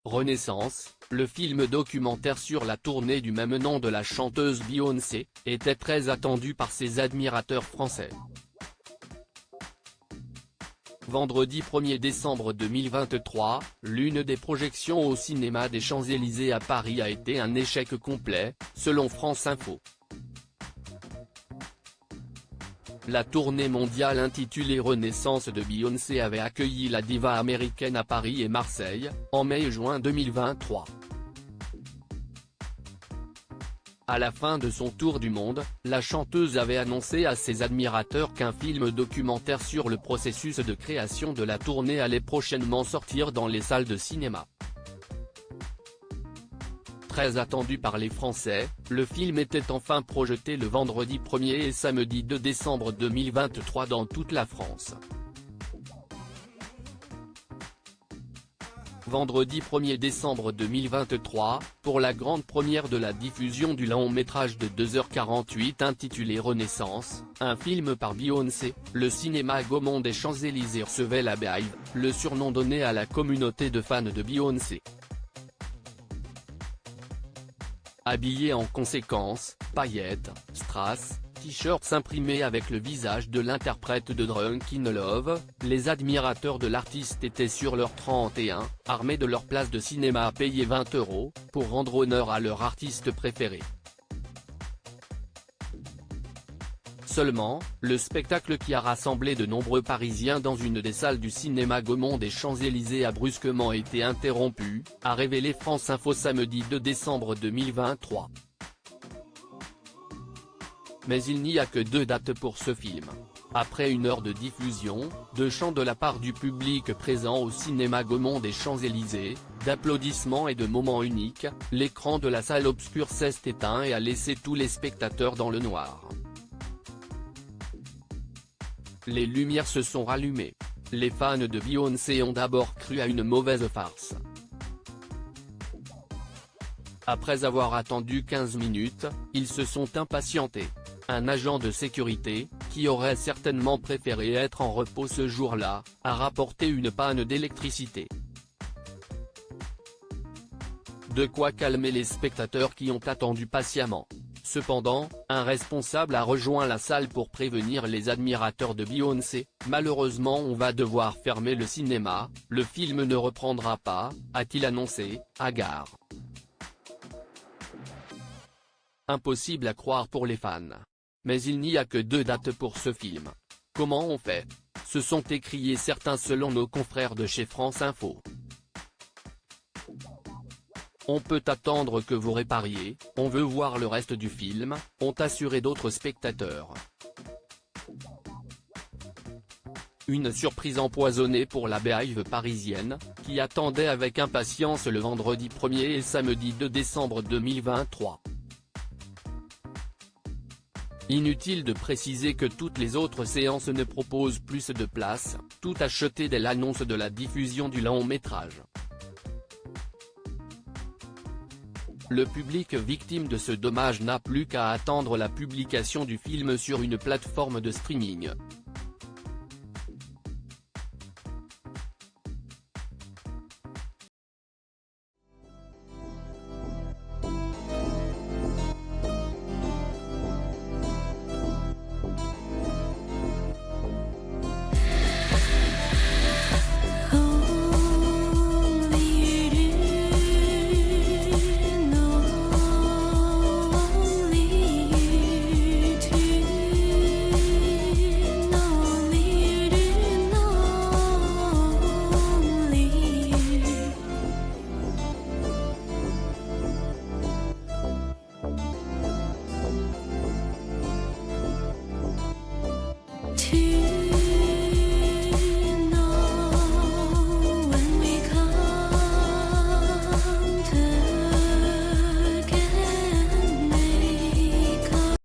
Renaissance, le film documentaire sur la tournée du même nom de la chanteuse Beyoncé, était très attendu par ses admirateurs français. Vendredi 1er décembre 2023, l'une des projections au cinéma des Champs-Élysées à Paris a été un échec complet, selon France Info. La tournée mondiale intitulée Renaissance de Beyoncé avait accueilli la diva américaine à Paris et Marseille, en mai et juin 2023. À la fin de son tour du monde, la chanteuse avait annoncé à ses admirateurs qu'un film documentaire sur le processus de création de la tournée allait prochainement sortir dans les salles de cinéma. Très attendu par les Français, le film était enfin projeté le vendredi 1er et samedi 2 décembre 2023 dans toute la France. Vendredi 1er décembre 2023, pour la grande première de la diffusion du long-métrage de 2h48 intitulé Renaissance, un film par Beyoncé, le cinéma Gaumont des Champs-Élysées recevait la Beehive, le surnom donné à la communauté de fans de Beyoncé. Habillés en conséquence, paillettes, strass, t-shirts imprimés avec le visage de l'interprète de Drunk in Love, les admirateurs de l'artiste étaient sur leur 31, armés de leur place de cinéma à payer 20 €, pour rendre honneur à leur artiste préféré. Seulement, le spectacle qui a rassemblé de nombreux Parisiens dans une des salles du cinéma Gaumont des Champs-Élysées a brusquement été interrompu, a révélé France Info samedi 2 décembre 2023. Mais il n'y a que 2 dates pour ce film. Après 1 heure de diffusion, de chants de la part du public présent au cinéma Gaumont des Champs-Élysées, d'applaudissements et de moments uniques, l'écran de la salle obscure s'est éteint et a laissé tous les spectateurs dans le noir. Les lumières se sont rallumées. Les fans de Beyoncé ont d'abord cru à une mauvaise farce. Après avoir attendu 15 minutes, ils se sont impatientés. Un agent de sécurité, qui aurait certainement préféré être en repos ce jour-là, a rapporté une panne d'électricité. De quoi calmer les spectateurs qui ont attendu patiemment. Cependant, un responsable a rejoint la salle pour prévenir les admirateurs de Beyoncé, « Malheureusement on va devoir fermer le cinéma, le film ne reprendra pas », a-t-il annoncé, hagard. Impossible à croire pour les fans. Mais il n'y a que 2 dates pour ce film. Comment on fait? Se sont écriés certains selon nos confrères de chez France Info. On peut attendre que vous répariez, on veut voir le reste du film, ont assuré d'autres spectateurs. Une surprise empoisonnée pour la Beehive parisienne, qui attendait avec impatience le vendredi 1er et samedi 2 décembre 2023. Inutile de préciser que toutes les autres séances ne proposent plus de places, tout acheté dès l'annonce de la diffusion du long-métrage. Le public victime de ce dommage n'a plus qu'à attendre la publication du film sur une plateforme de streaming.